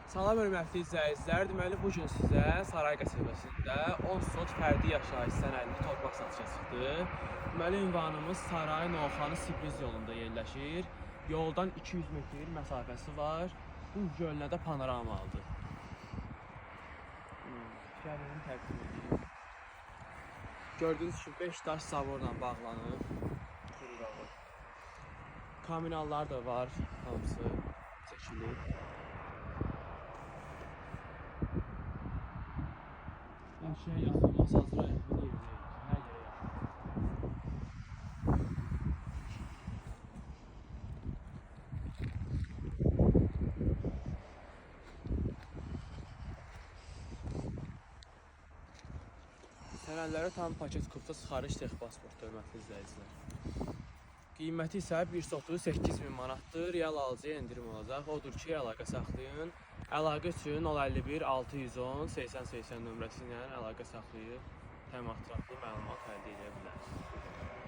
Salam hörmətli izləyicilər, deməli bu gün sizə Saray qəsəbəsində 10 sot fərdi yaşayış sənədli torpaq satışa çıxdı. Deməli ünvanımız Saray Novxanı Sibriz yolunda yerləşir. Yoldan 200 metr məsafəsi var. Bu gölünə də panoramalıdır. Şəhərini təqdim edeyim. Gördüyünüz kimi 5 daş zavorla bağlanıb. Kaminallar da var, hamısı çəkilib. Her şeye yaxın, Masazıra yaxın yerdə, hər yerə yaxın. Sənədlərə tam paket kupda çıxarış tex pasport hörmətli izləyicilər. Qiyməti isə 1.8.000 manatdır, real alıcıya endirim olacaq. Odur ki, əlaqə saxlayın. Əlaqə üçün 051 610 80 80 nömrəsi ilə əlaqə saxlayıb təminatlı məlumat əldə edə bilərsiniz.